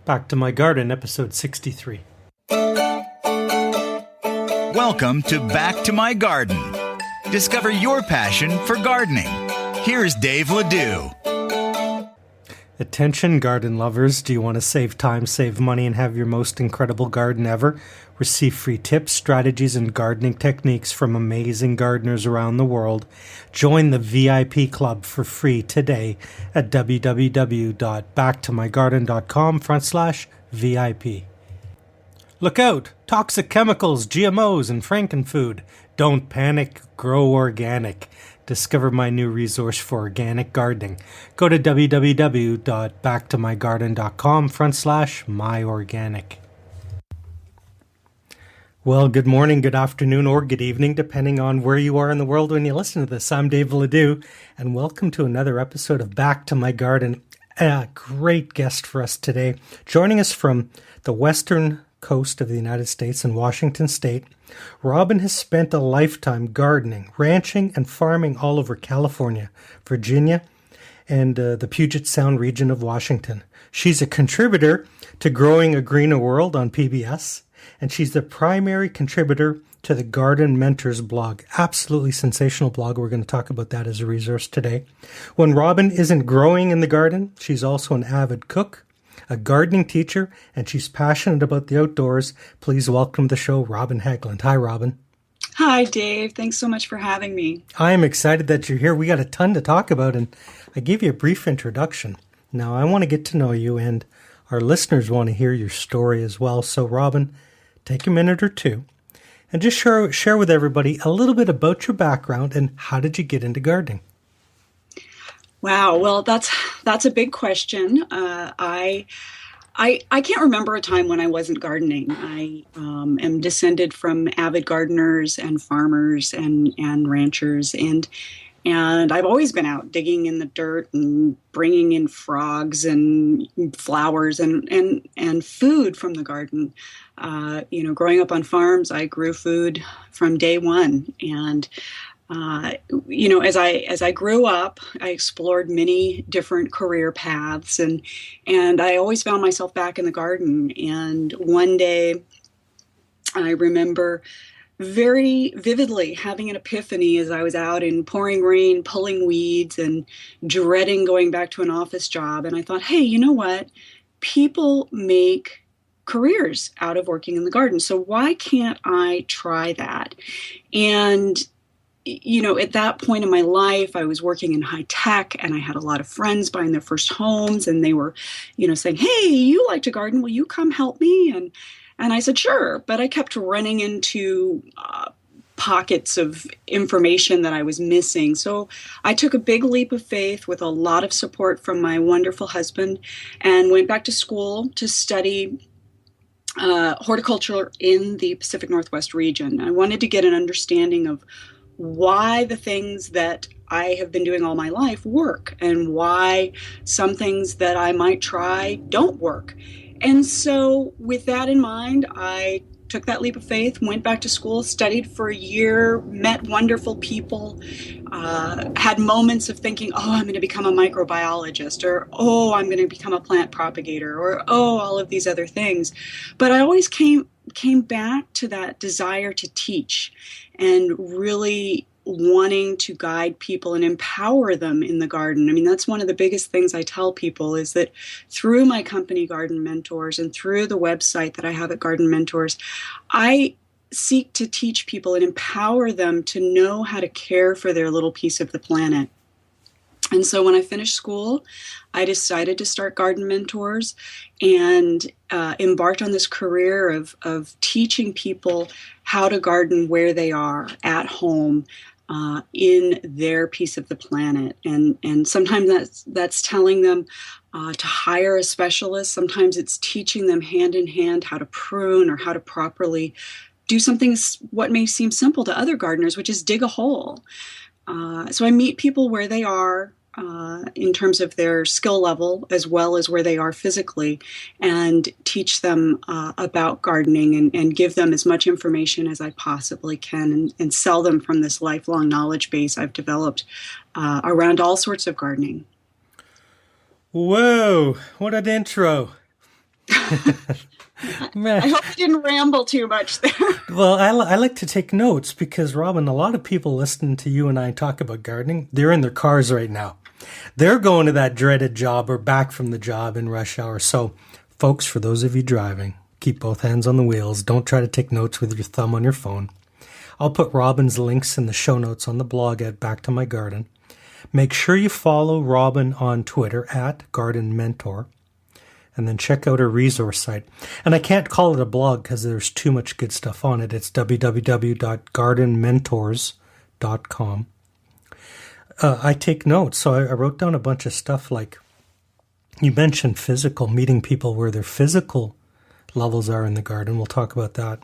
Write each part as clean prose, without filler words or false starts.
Back to My Garden, episode 63. Welcome to Back to My Garden. Discover your passion for gardening. Here's Dave Ledoux. Attention garden lovers, do you want to save time, save money, and have your most incredible garden ever? Receive free tips, strategies, and gardening techniques from amazing gardeners around the world. Join the VIP club for free today at www.backtomygarden.com/VIP. Look out! Toxic chemicals, GMOs, and frankenfood. Don't panic, grow organic. Discover my new resource for organic gardening. Go to www.backtomygarden.com/myorganic. Well, good morning, good afternoon, or good evening, depending on where you are in the world when you listen to this. I'm Dave Ledoux, and welcome to another episode of Back to My Garden. A great guest for us today. Joining us from the western coast of the United States in Washington State, Robin has spent a lifetime gardening, ranching, and farming all over California, Virginia, and the Puget Sound region of Washington. She's a contributor to Growing a Greener World on PBS, and she's the primary contributor to the Garden Mentors blog. Absolutely sensational blog. We're going to talk about that as a resource today. When Robin isn't growing in the garden, she's also an avid cook, a gardening teacher, and she's passionate about the outdoors. Please welcome to the show, Robin Haglund. Hi, Robin. Hi, Dave. Thanks so much for having me. I'm excited that you're here. We got a ton to talk about, and I gave you a brief introduction. Now, I want to get to know you, and our listeners want to hear your story as well. So, Robin, take a minute or two and just share with everybody a little bit about your background and how did you get into gardening? Wow. Well, that's a big question. I can't remember a time when I wasn't gardening. I am descended from avid gardeners and farmers and ranchers, and I've always been out digging in the dirt and bringing in frogs and flowers and food from the garden. Growing up on farms, I grew food from day one, and as I grew up, I explored many different career paths, and I always found myself back in the garden. And one day, I remember very vividly having an epiphany as I was out in pouring rain, pulling weeds, and dreading going back to an office job. And I thought, hey, you know what? People make careers out of working in the garden, so why can't I try that? And at that point in my life, I was working in high tech, and I had a lot of friends buying their first homes, and they were, saying, hey, you like to garden, will you come help me? And I said, sure, but I kept running into pockets of information that I was missing. So I took a big leap of faith with a lot of support from my wonderful husband and went back to school to study horticulture in the Pacific Northwest region. I wanted to get an understanding of why the things that I have been doing all my life work and why some things that I might try don't work. And so with that in mind, I took that leap of faith, went back to school, studied for a year, met wonderful people, had moments of thinking, oh, I'm going to become a microbiologist, or, oh, I'm going to become a plant propagator, or, oh, all of these other things. But I always came back to that desire to teach and really wanting to guide people and empower them in the garden. I mean, that's one of the biggest things I tell people is that through my company, Garden Mentors, and through the website that I have at Garden Mentors, I seek to teach people and empower them to know how to care for their little piece of the planet. And so when I finished school, I decided to start Garden Mentors and embarked on this career of teaching people how to garden where they are, at home, in their piece of the planet. And sometimes that's telling them to hire a specialist. Sometimes it's teaching them hand in hand how to prune or how to properly do something what may seem simple to other gardeners, which is dig a hole. So I meet people where they are in terms of their skill level as well as where they are physically, and teach them about gardening and give them as much information as I possibly can and sell them from this lifelong knowledge base I've developed around all sorts of gardening. Whoa, what an intro. I hope I didn't ramble too much there. Well, I like to take notes because, Robin, a lot of people listening to you and I talk about gardening, they're in their cars right now. They're going to that dreaded job or back from the job in rush hour. So, folks, for those of you driving, keep both hands on the wheels. Don't try to take notes with your thumb on your phone. I'll put Robin's links in the show notes on the blog at BackToMyGarden. Make sure you follow Robin on Twitter at Garden Mentor. And then check out her resource site. And I can't call it a blog because there's too much good stuff on it. It's www.gardenmentors.com. I take notes, so I wrote down a bunch of stuff like, you mentioned physical, meeting people where their physical levels are in the garden. We'll talk about that.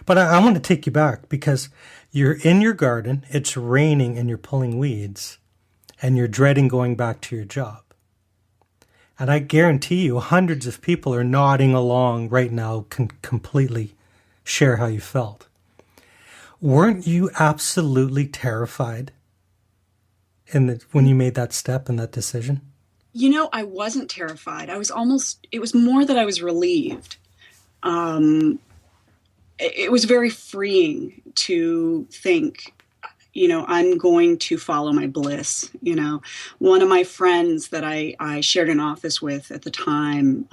But I want to take you back because you're in your garden, it's raining, and you're pulling weeds, and you're dreading going back to your job. And I guarantee you hundreds of people are nodding along right now, can completely share how you felt. Weren't you absolutely terrified when you made that step and that decision? You know, I wasn't terrified. It was more that I was relieved. It was very freeing to think, you know, I'm going to follow my bliss. You know, one of my friends that I shared an office with at the time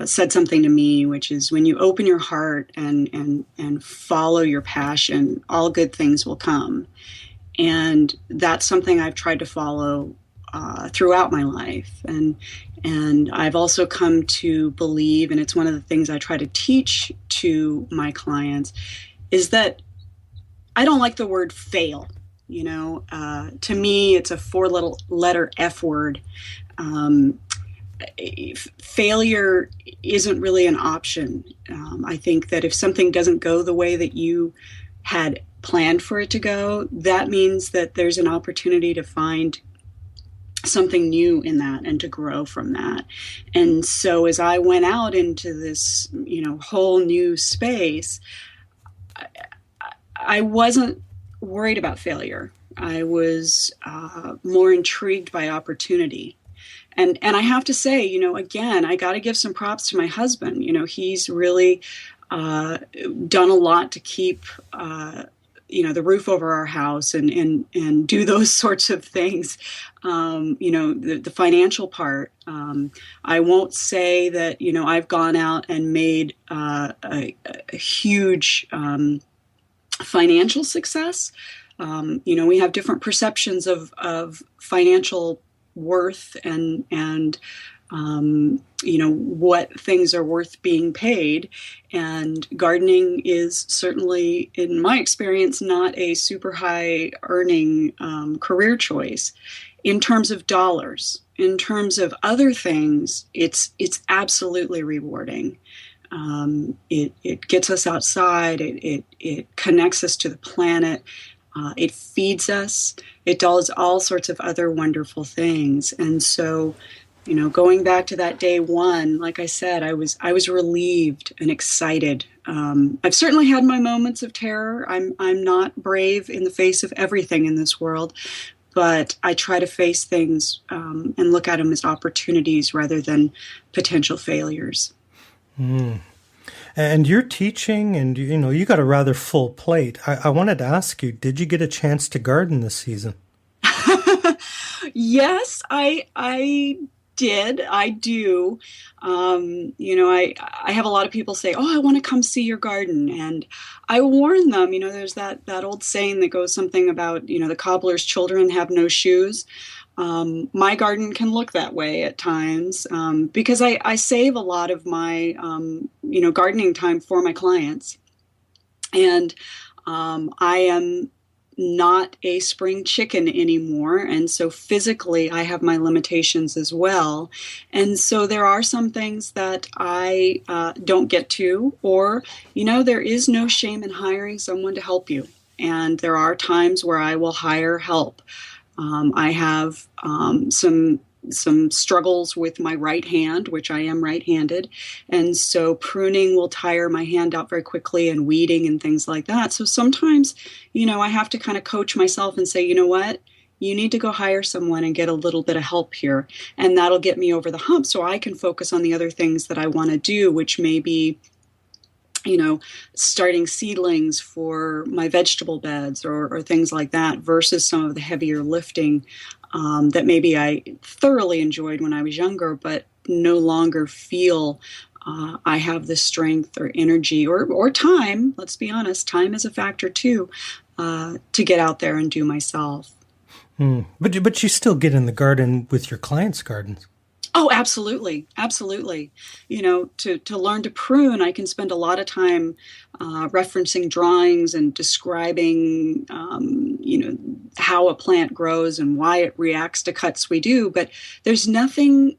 said something to me, which is, when you open your heart and follow your passion, all good things will come. And that's something I've tried to follow throughout my life. And I've also come to believe, and it's one of the things I try to teach to my clients, is that I don't like the word fail. You know, to me, it's a 4-letter F word. Failure isn't really an option. I think that if something doesn't go the way that you had planned for it to go, that means that there's an opportunity to find something new in that and to grow from that. And so as I went out into this, you know, whole new space, I wasn't worried about failure. I was more intrigued by opportunity. And I have to say, you know, again, I got to give some props to my husband. You know, he's really done a lot to keep you know, the roof over our house and do those sorts of things. You know, the financial part. I won't say that, you know, I've gone out and made a huge financial success. You know, we have different perceptions of financial worth and you know, what things are worth being paid. And gardening is certainly, in my experience, not a super high earning career choice in terms of dollars. In terms of other things, it's absolutely rewarding. It gets us outside. It connects us to the planet. It feeds us. It does all sorts of other wonderful things. And so, you know, going back to that day one, like I said, I was relieved and excited. I've certainly had my moments of terror. I'm not brave in the face of everything in this world, but I try to face things and look at them as opportunities rather than potential failures. Mm. And you're teaching, and you know, you got a rather full plate. I wanted to ask you, did you get a chance to garden this season? Yes, I did. I do. You know, I have a lot of people say, "Oh, I want to come see your garden," and I warn them. You know, there's that old saying that goes something about, you know, the cobbler's children have no shoes. My garden can look that way at times because I save a lot of my you know, gardening time for my clients, and I am not a spring chicken anymore. And so physically I have my limitations as well. And so there are some things that I don't get to, or, you know, there is no shame in hiring someone to help you. And there are times where I will hire help. I have some struggles with my right hand, which I am right-handed. And so pruning will tire my hand out very quickly, and weeding and things like that. So sometimes, you know, I have to kind of coach myself and say, you know what, you need to go hire someone and get a little bit of help here. And that'll get me over the hump so I can focus on the other things that I want to do, which may be, starting seedlings for my vegetable beds or things like that versus some of the heavier lifting that maybe I thoroughly enjoyed when I was younger, but no longer feel I have the strength or energy or time. Let's be honest, time is a factor too, to get out there and do myself. But you still get in the garden with your clients' gardens. Oh, absolutely. Absolutely. To learn to prune, I can spend a lot of time referencing drawings and describing, how a plant grows and why it reacts to cuts we do. But there's nothing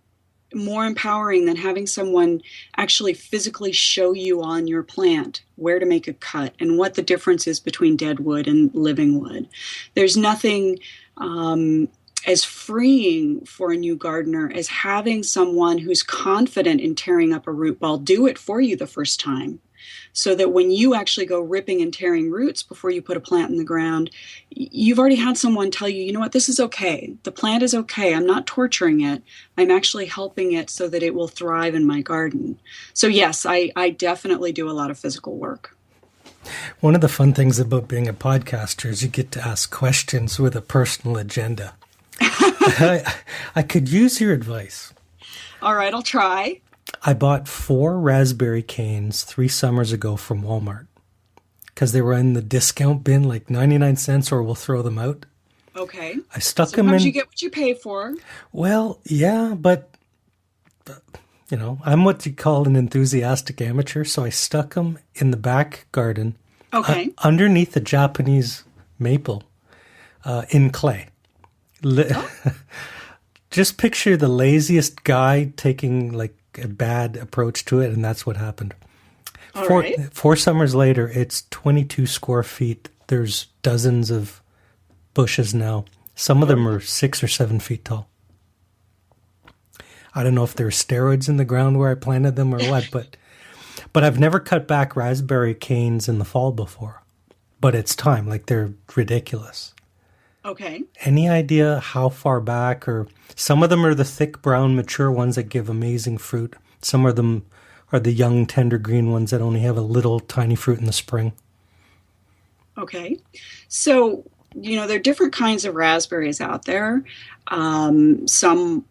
more empowering than having someone actually physically show you on your plant where to make a cut and what the difference is between dead wood and living wood. There's nothing as freeing for a new gardener as having someone who's confident in tearing up a root ball do it for you the first time, so that when you actually go ripping and tearing roots before you put a plant in the ground, you've already had someone tell you, you know what, this is okay. The plant is okay. I'm not torturing it. I'm actually helping it so that it will thrive in my garden. So yes, I definitely do a lot of physical work. One of the fun things about being a podcaster is you get to ask questions with a personal agenda. I could use your advice. All right, I'll try. I bought 4 raspberry canes 3 summers ago from Walmart because they were in the discount bin, like 99 cents, or we'll throw them out. Okay. I stuck them in. Sometimes you get what you pay for. Well, yeah, but I'm what you call an enthusiastic amateur, so I stuck them in the back garden. Okay. Underneath the Japanese maple in clay. Just picture the laziest guy taking like a bad approach to it, and that's what happened. All right. 4 summers later, it's 22 square feet. There's dozens of bushes now. Some of them are 6 or 7 feet tall. I don't know if there are steroids in the ground where I planted them or what, but I've never cut back raspberry canes in the fall before. But it's time. Like, they're ridiculous. Okay. Any idea how far back? Or some of them are the thick brown mature ones that give amazing fruit. Some of them are the young tender green ones that only have a little tiny fruit in the spring. Okay. So, there are different kinds of raspberries out there. Some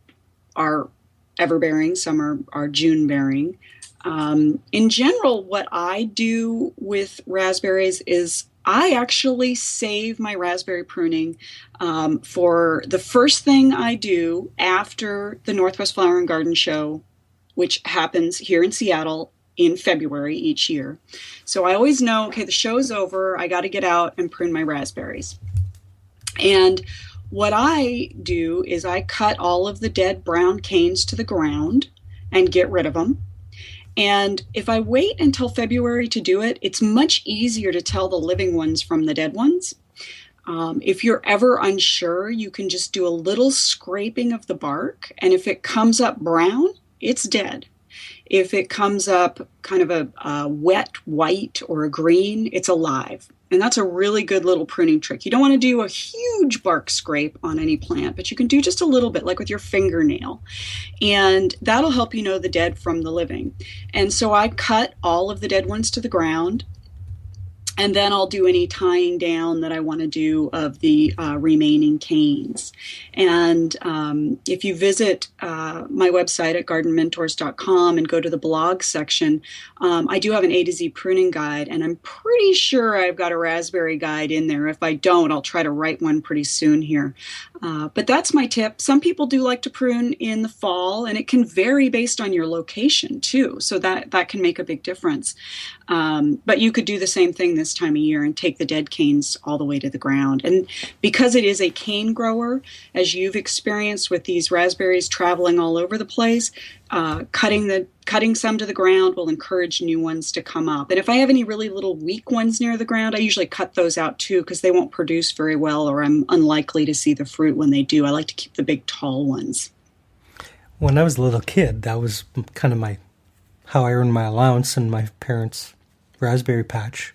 are everbearing, some are June-bearing. In general, what I do with raspberries is I actually save my raspberry pruning for the first thing I do after the Northwest Flower and Garden Show, which happens here in Seattle in February each year. So I always know, okay, the show's over. I got to get out and prune my raspberries. And what I do is I cut all of the dead brown canes to the ground and get rid of them. And if I wait until February to do it, it's much easier to tell the living ones from the dead ones. If you're ever unsure, you can just do a little scraping of the bark. And if it comes up brown, it's dead. If it comes up kind of a wet white or a green, it's alive. And that's a really good little pruning trick. You don't want to do a huge bark scrape on any plant, but you can do just a little bit, like with your fingernail. And that'll help you know the dead from the living. And so I cut all of the dead ones to the ground. And then I'll do any tying down that I want to do of the remaining canes. And if you visit my website at gardenmentors.com and go to the blog section, I do have an A to Z pruning guide, and I'm pretty sure I've got a raspberry guide in there. If I don't, I'll try to write one pretty soon here. But that's my tip. Some people do like to prune in the fall, and it can vary based on your location too. So that can make a big difference. But you could do the same thing this time of year and take the dead canes all the way to the ground. And because it is a cane grower, as you've experienced with these raspberries traveling all over the place, cutting some to the ground will encourage new ones to come up. And if I have any really little weak ones near the ground, I usually cut those out too, because they won't produce very well, or I'm unlikely to see the fruit when they do. I like to keep the big tall ones. When I was a little kid, that was kind of how I earned my allowance in my parents' raspberry patch.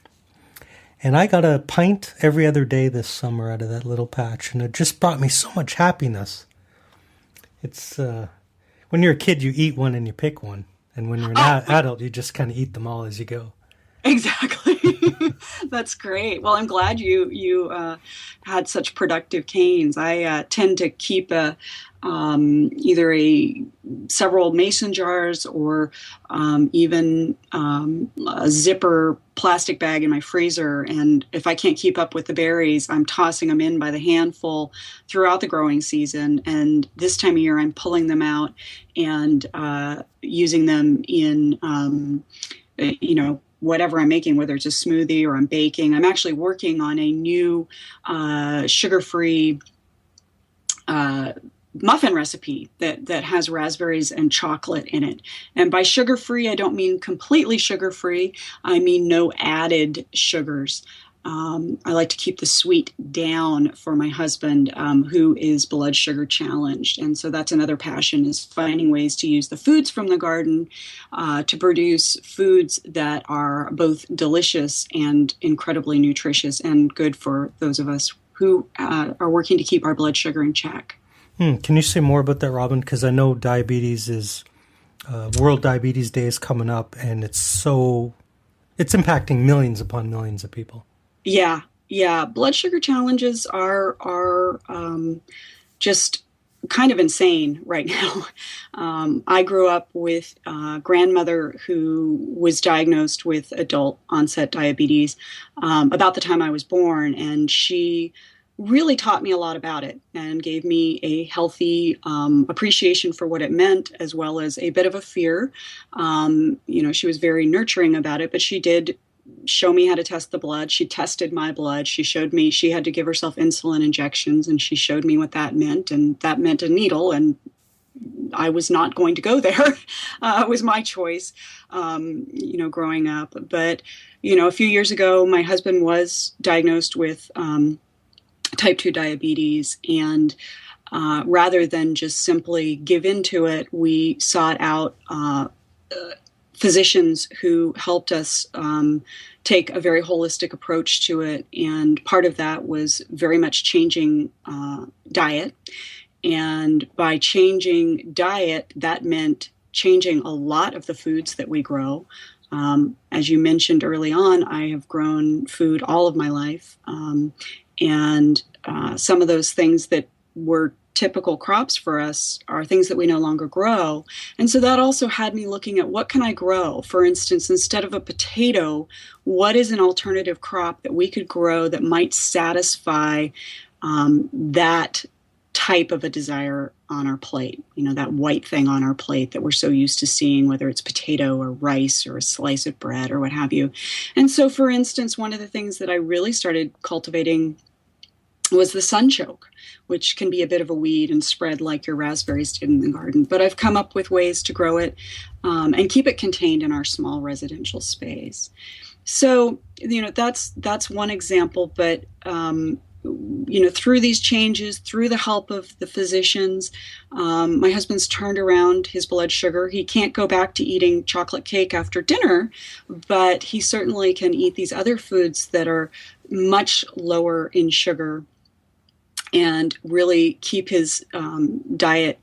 And I got a pint every other day this summer out of that little patch, and it just brought me so much happiness. It's when you're a kid, you eat one and you pick one. And when you're an adult, you just kind of eat them all as you go. Exactly. That's great. Well, I'm glad you had such productive canes. I tend to keep either several mason jars or even a zipper plastic bag in my freezer. And if I can't keep up with the berries, I'm tossing them in by the handful throughout the growing season. And this time of year, I'm pulling them out and using them in, whatever I'm making, whether it's a smoothie or I'm baking. I'm actually working on a new sugar-free muffin recipe that has raspberries and chocolate in it. And by sugar-free, I don't mean completely sugar-free. I mean no added sugars. I like to keep the sweet down for my husband, who is blood sugar challenged. And so that's another passion, is finding ways to use the foods from the garden to produce foods that are both delicious and incredibly nutritious and good for those of us who are working to keep our blood sugar in check. Can you say more about that, Robin? Because I know diabetes is World Diabetes Day is coming up, and it's impacting millions upon millions of people. Yeah. Blood sugar challenges are just kind of insane right now. I grew up with a grandmother who was diagnosed with adult onset diabetes about the time I was born, and she really taught me a lot about it and gave me a healthy appreciation for what it meant, as well as a bit of a fear. She was very nurturing about it, but she did show me how to test the blood. She tested my blood. She showed me she had to give herself insulin injections, and she showed me what that meant. And that meant a needle, and I was not going to go there. It was my choice, growing up. But, a few years ago, my husband was diagnosed with type 2 diabetes, and rather than just simply give into it, we sought out physicians who helped us take a very holistic approach to it. And part of that was very much changing diet. And by changing diet, that meant changing a lot of the foods that we grow. As you mentioned early on, I have grown food all of my life. And some of those things that were typical crops for us are things that we no longer grow. And so that also had me looking at, what can I grow? For instance, instead of a potato, what is an alternative crop that we could grow that might satisfy that type of a desire on our plate, that white thing on our plate that we're so used to seeing, whether it's potato or rice or a slice of bread or what have you. And so, for instance, one of the things that I really started cultivating was the sunchoke, which can be a bit of a weed and spread like your raspberries did in the garden. But I've come up with ways to grow it and keep it contained in our small residential space. So, that's one example. But, through these changes, through the help of the physicians, my husband's turned around his blood sugar. He can't go back to eating chocolate cake after dinner, but he certainly can eat these other foods that are much lower in sugar and really keep his diet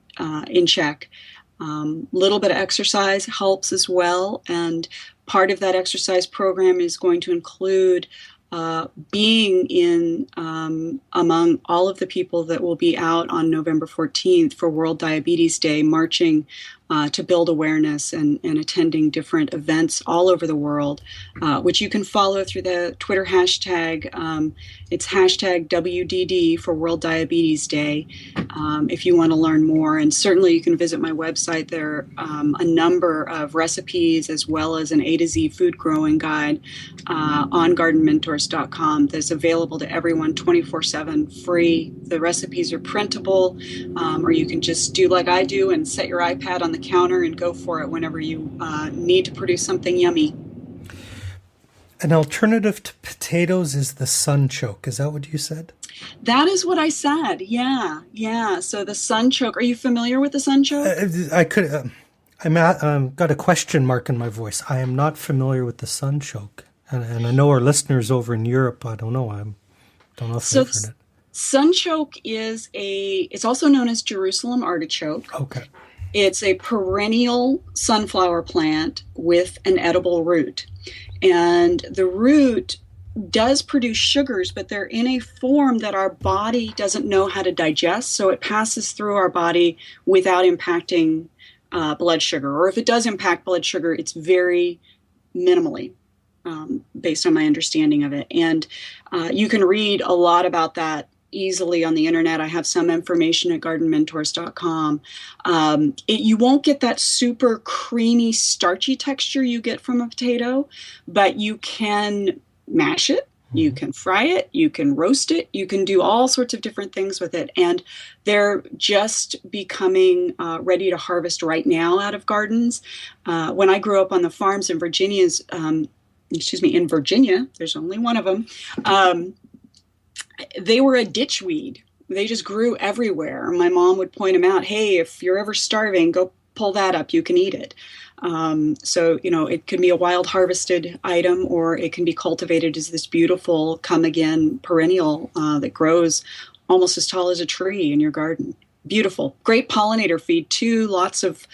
in check. Little bit of exercise helps as well, and part of that exercise program is going to include being in among all of the people that will be out on November 14th for World Diabetes Day, marching to build awareness and attending different events all over the world, which you can follow through the Twitter hashtag. It's hashtag WDD for World Diabetes Day if you want to learn more. And certainly you can visit my website. There are a number of recipes as well as an A to Z food growing guide on gardenmentors.com that's available to everyone 24/7 free. The recipes are printable, or you can just do like I do and set your iPad on the counter and go for it whenever you need to produce something yummy. An alternative to potatoes is the sunchoke. Is that what you said? That is what I said. Yeah. So the sunchoke. Are you familiar with the sunchoke? I could. I'm got a question mark in my voice. I am not familiar with the sunchoke. And I know our listeners over in Europe, I don't know if they've heard it. Sunchoke it's also known as Jerusalem artichoke. Okay. It's a perennial sunflower plant with an edible root. And the root does produce sugars, but they're in a form that our body doesn't know how to digest. So it passes through our body without impacting blood sugar. Or if it does impact blood sugar, it's very minimally, based on my understanding of it. And you can read a lot about that easily on the internet. I have some information at gardenmentors.com. You won't get that super creamy, starchy texture you get from a potato, but you can mash it, you can fry it, you can roast it, you can do all sorts of different things with it. And they're just becoming ready to harvest right now out of gardens. When I grew up on the farms in Virginia, there's only one of them. They were a ditchweed. They just grew everywhere. My mom would point them out. Hey, if you're ever starving, go pull that up. You can eat it. So, it can be a wild harvested item, or it can be cultivated as this beautiful come again perennial that grows almost as tall as a tree in your garden. Beautiful. Great pollinator feed too. Lots of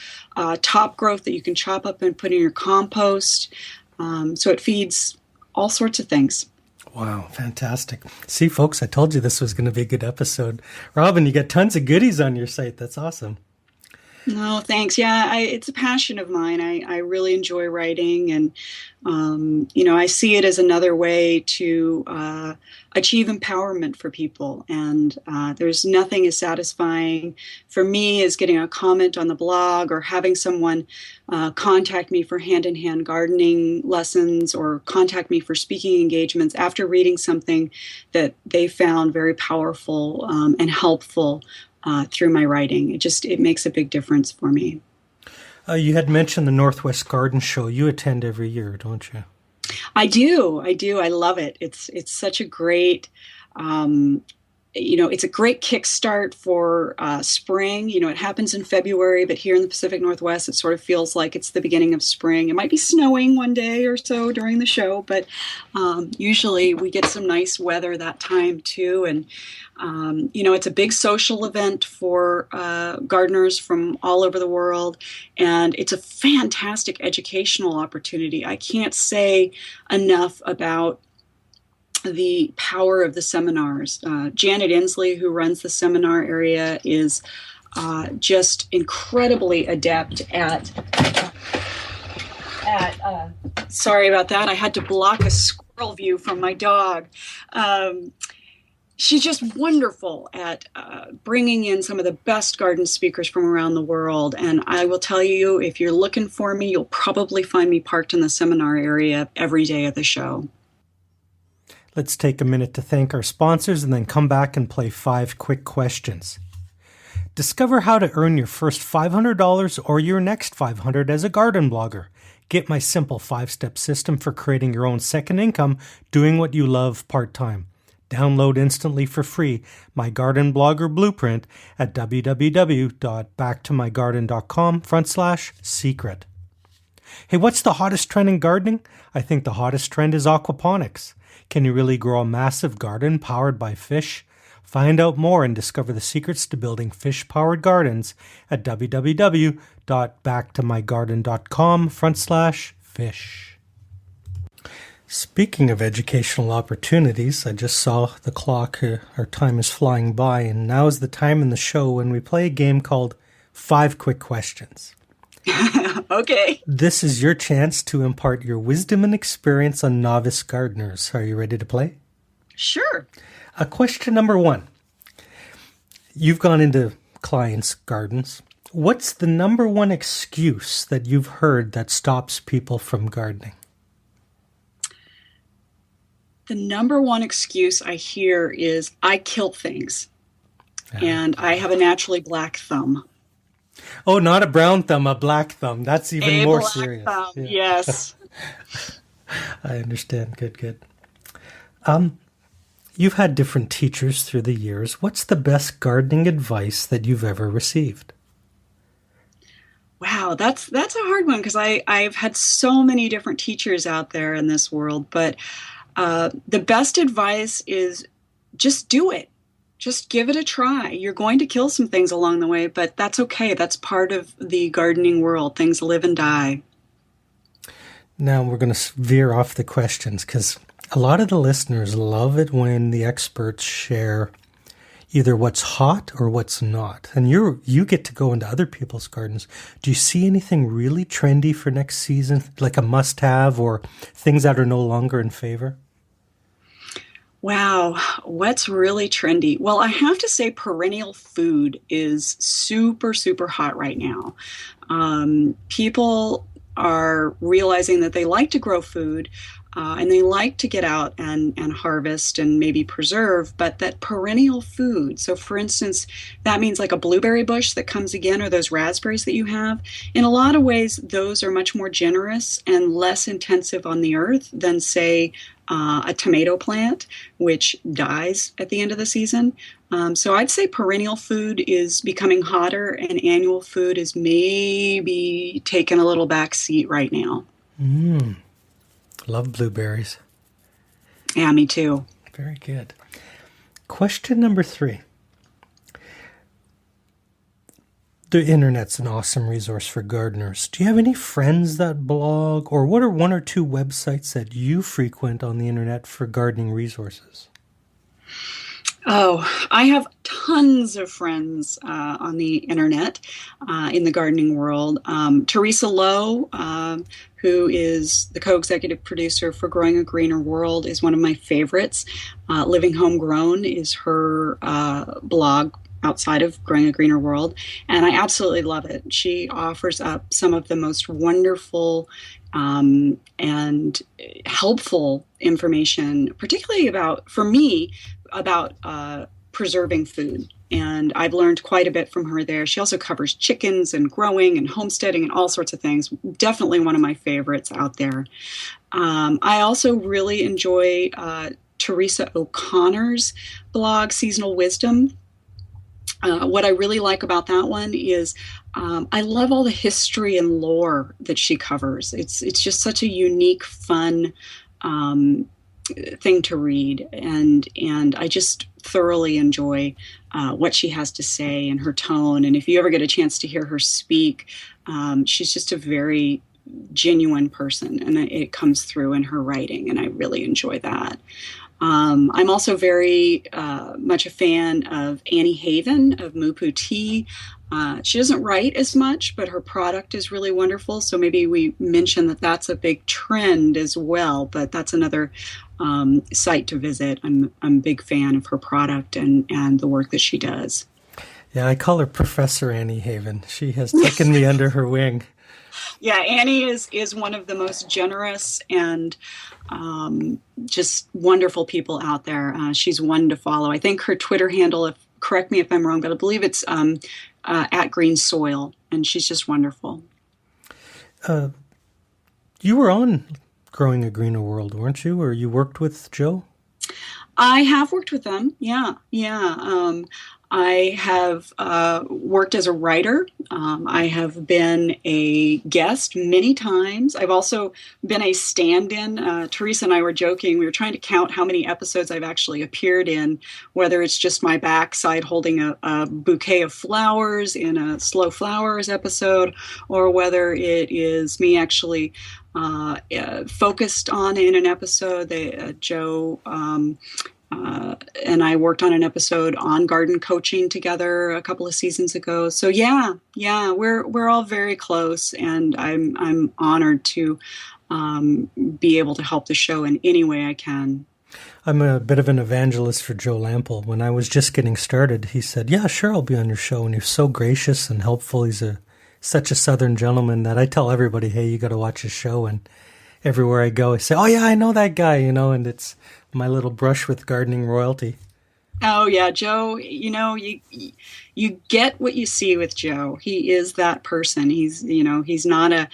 top growth that you can chop up and put in your compost. So it feeds all sorts of things. Wow, fantastic. See, folks, I told you this was going to be a good episode. Robin, you got tons of goodies on your site. That's awesome. No, thanks. Yeah, it's a passion of mine. I really enjoy writing, and I see it as another way to achieve empowerment for people. And there's nothing as satisfying for me as getting a comment on the blog, or having someone contact me for hand-in-hand gardening lessons, or contact me for speaking engagements after reading something that they found very powerful and helpful through my writing. It makes a big difference for me. You had mentioned the Northwest Garden Show. You attend every year, don't you? I do. I love it. It's such a great, it's a great kickstart for spring. It happens in February, but here in the Pacific Northwest, it sort of feels like it's the beginning of spring. It might be snowing one day or so during the show, but usually we get some nice weather that time too. And it's a big social event for gardeners from all over the world, and it's a fantastic educational opportunity. I can't say enough about the power of the seminars. Janet Inslee, who runs the seminar area, is just incredibly adept at sorry about that. I had to block a squirrel view from my dog. She's just wonderful at bringing in some of the best garden speakers from around the world. And I will tell you, if you're looking for me, you'll probably find me parked in the seminar area every day of the show. Let's take a minute to thank our sponsors and then come back and play 5 quick questions. Discover how to earn your first $500 or your next $500 as a garden blogger. Get my simple 5-step system for creating your own second income doing what you love part-time. Download instantly for free my Garden Blogger Blueprint at www.backtomygarden.com/secret. Hey, what's the hottest trend in gardening? I think the hottest trend is aquaponics. Can you really grow a massive garden powered by fish? Find out more and discover the secrets to building fish-powered gardens at www.backtomygarden.com/fish. Speaking of educational opportunities, I just saw the clock. Our time is flying by, and now is the time in the show when we play a game called 5 Quick Questions. Okay. This is your chance to impart your wisdom and experience on novice gardeners. Are you ready to play? Sure. Question number 1. You've gone into clients' gardens. What's the number one excuse that you've heard that stops people from gardening? The number one excuse I hear is, I kill things, and I have a naturally black thumb. Oh, not a brown thumb, a black thumb. That's even more serious. Thumb, yeah. Yes. I understand. Good. You've had different teachers through the years. What's the best gardening advice that you've ever received? Wow, that's a hard one because I've had so many different teachers out there in this world, but the best advice is just do it. Just give it a try. You're going to kill some things along the way, but that's okay. That's part of the gardening world. Things live and die. Now we're going to veer off the questions because a lot of the listeners love it when the experts share either what's hot or what's not. And you get to go into other people's gardens. Do you see anything really trendy for next season, like a must-have or things that are no longer in favor? Wow, what's really trendy? Well, I have to say perennial food is super, super hot right now. People are realizing that they like to grow food, and they like to get out and harvest and maybe preserve, but that perennial food. So for instance, that means like a blueberry bush that comes again, or those raspberries that you have. In a lot of ways, those are much more generous and less intensive on the earth than, say, a tomato plant, which dies at the end of the season. So I'd say perennial food is becoming hotter, and annual food is maybe taking a little back seat right now. Love blueberries. Yeah, me too. Very good. Question number 3. The internet's an awesome resource for gardeners. Do you have any friends that blog, or what are 1 or 2 websites that you frequent on the internet for gardening resources? Oh, I have tons of friends on the internet in the gardening world. Teresa Lowe, who is the co-executive producer for Growing a Greener World, is one of my favorites. Living Homegrown is her blog outside of Growing a Greener World, and I absolutely love it. She offers up some of the most wonderful and helpful information, particularly for me, about preserving food. And I've learned quite a bit from her there. She also covers chickens and growing and homesteading and all sorts of things. Definitely one of my favorites out there. I also really enjoy Teresa O'Connor's blog, Seasonal Wisdom. What I really like about that one is I love all the history and lore that she covers. It's just such a unique, fun thing to read, and I just thoroughly enjoy what she has to say and her tone. And if you ever get a chance to hear her speak, she's just a very genuine person, and it comes through in her writing, and I really enjoy that. I'm also very much a fan of Annie Haven of Moo Tea. She doesn't write as much, but her product is really wonderful. So maybe we mention that that's a big trend as well, but that's another site to visit. I'm a big fan of her product and the work that she does. Yeah, I call her Professor Annie Haven. She has taken me under her wing. Yeah, Annie is one of the most generous and just wonderful people out there. She's one to follow. I think her Twitter handle, correct me if I'm wrong, but I believe it's at Green Soil, and she's just wonderful. You were on Growing a Greener World, weren't you? Or you worked with Joe? I have worked with them. Yeah. I have worked as a writer. I have been a guest many times. I've also been a stand-in. Teresa and I were joking. We were trying to count how many episodes I've actually appeared in, whether it's just my backside holding a bouquet of flowers in a Slow Flowers episode, or whether it is me actually focused on in an episode. Joe and I worked on an episode on garden coaching together a couple of seasons ago. So yeah, we're all very close, and I'm honored to be able to help the show in any way I can. I'm a bit of an evangelist for Joe Lample. When I was just getting started, he said, "Yeah, sure, I'll be on your show." And he was so gracious and helpful. He's such a Southern gentleman that I tell everybody, "Hey, you got to watch his show." And everywhere I go, I say, "Oh yeah, I know that guy," and it's my little brush with gardening royalty. Oh yeah, Joe, you get what you see with Joe. He is that person. He's not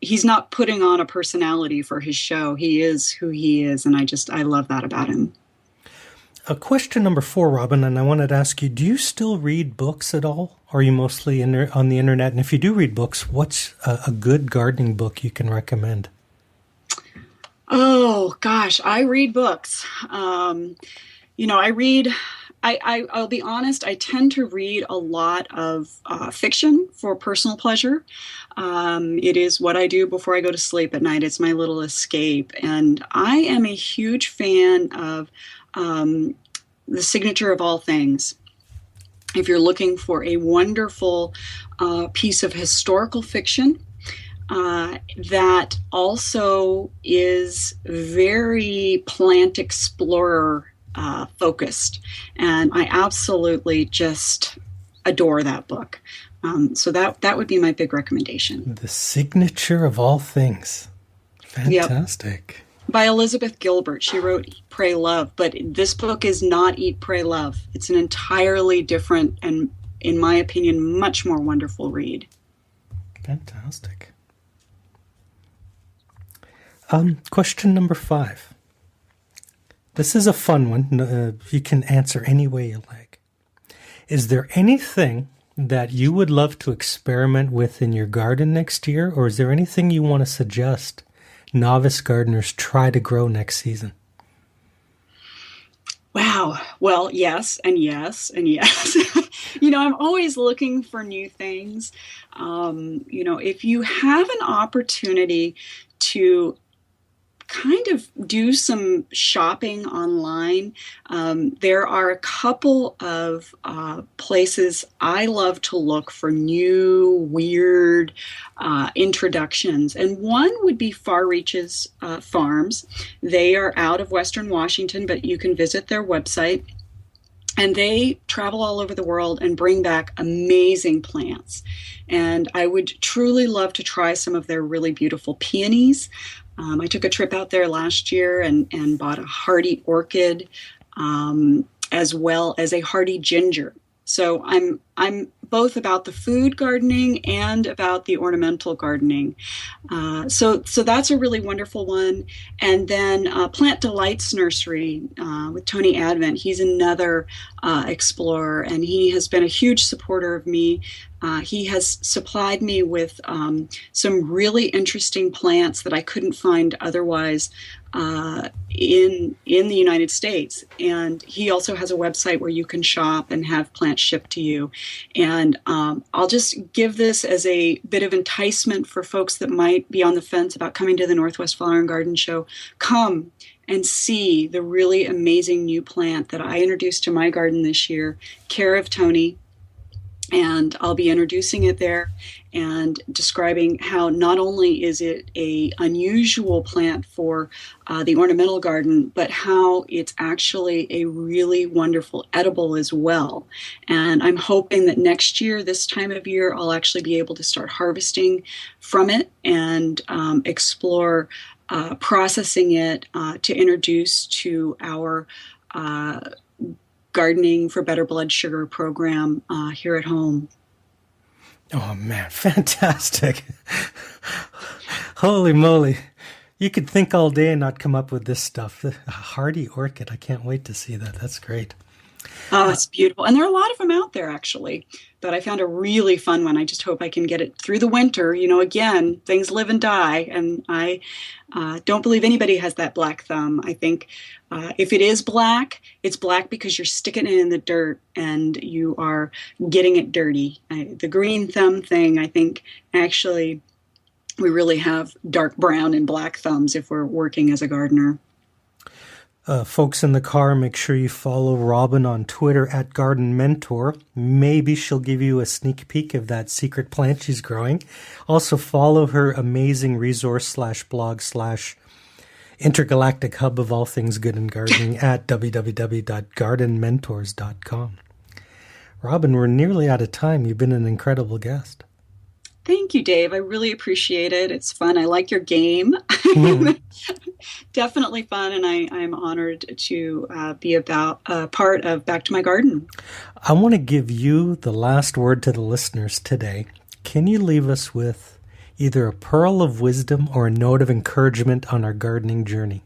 he's not putting on a personality for his show. He is who he is, and I love that about him. Question number 4, Robin, and I wanted to ask you, do you still read books at all? Or are you mostly on the internet? And if you do read books, what's a good gardening book you can recommend? Oh, gosh, I read books. I'll be honest, I tend to read a lot of fiction for personal pleasure. It is what I do before I go to sleep at night. It's my little escape. And I am a huge fan of The Signature of All Things. If you're looking for a wonderful piece of historical fiction, that also is very plant explorer focused. And I absolutely just adore that book. So that would be my big recommendation. The Signature of All Things. Fantastic. Yep. By Elizabeth Gilbert. She wrote Eat, Pray, Love. But this book is not Eat, Pray, Love. It's an entirely different and, in my opinion, much more wonderful read. Fantastic. Question number 5. This is a fun one. You can answer any way you like. Is there anything that you would love to experiment with in your garden next year, or is there anything you want to suggest novice gardeners try to grow next season? Wow. Well, yes, and yes, and yes. I'm always looking for new things. If you have an opportunity to kind of do some shopping online, there are a couple of places I love to look for new, weird introductions. And one would be Far Reaches Farms. They are out of Western Washington, but you can visit their website. And they travel all over the world and bring back amazing plants. And I would truly love to try some of their really beautiful peonies. I took a trip out there last year and bought a hardy orchid as well as a hardy ginger. So I'm both about the food gardening and about the ornamental gardening. So that's a really wonderful one. And then Plant Delights Nursery with Tony Advent. He's another explorer, and he has been a huge supporter of me. He has supplied me with some really interesting plants that I couldn't find otherwise in the United States. And he also has a website where you can shop and have plants shipped to you. And I'll just give this as a bit of enticement for folks that might be on the fence about coming to the Northwest Flower and Garden Show. Come and see the really amazing new plant that I introduced to my garden this year, care of Tony. And I'll be introducing it there and describing how not only is it a unusual plant for the ornamental garden, but how it's actually a really wonderful edible as well. And I'm hoping that next year, this time of year, I'll actually be able to start harvesting from it and explore processing it to introduce to our Gardening for Better Blood Sugar program here at home. Oh, man, fantastic. Holy moly. You could think all day and not come up with this stuff. A hardy orchid. I can't wait to see that. That's great. Oh, it's beautiful. And there are a lot of them out there, actually. But I found a really fun one. I just hope I can get it through the winter. Again, things live and die. And I don't believe anybody has that black thumb. I think if it is black, it's black because you're sticking it in the dirt and you are getting it dirty. The green thumb thing, I think, actually, we really have dark brown and black thumbs if we're working as a gardener. Folks in the car, make sure you follow Robin on Twitter at Garden Mentor. Maybe she'll give you a sneak peek of that secret plant she's growing. Also follow her amazing resource /blog/ intergalactic hub of all things good in gardening at www.gardenmentors.com. Robin, we're nearly out of time. You've been an incredible guest. Thank you, Dave. I really appreciate it. It's fun. I like your game. Definitely fun, and I'm honored to be part of Back to My Garden. I want to give you the last word to the listeners today. Can you leave us with either a pearl of wisdom or a note of encouragement on our gardening journey?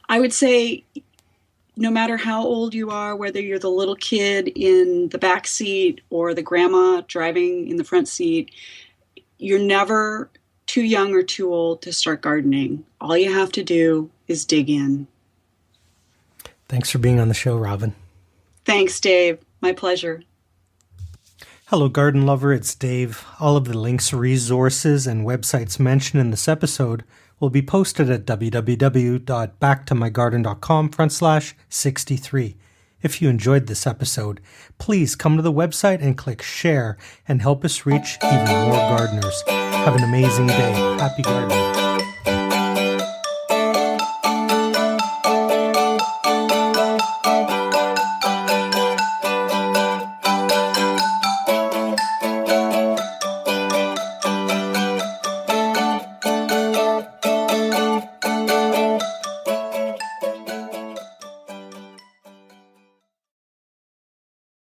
I would say no matter how old you are, whether you're the little kid in the back seat or the grandma driving in the front seat, you're never too young or too old to start gardening. All you have to do is dig in. Thanks for being on the show, Robin. Thanks, Dave. My pleasure. Hello, garden lover. It's Dave. All of the links, resources, and websites mentioned in this episode will be posted at www.backtomygarden.com/63. If you enjoyed this episode, please come to the website and click share and help us reach even more gardeners. Have an amazing day. Happy gardening.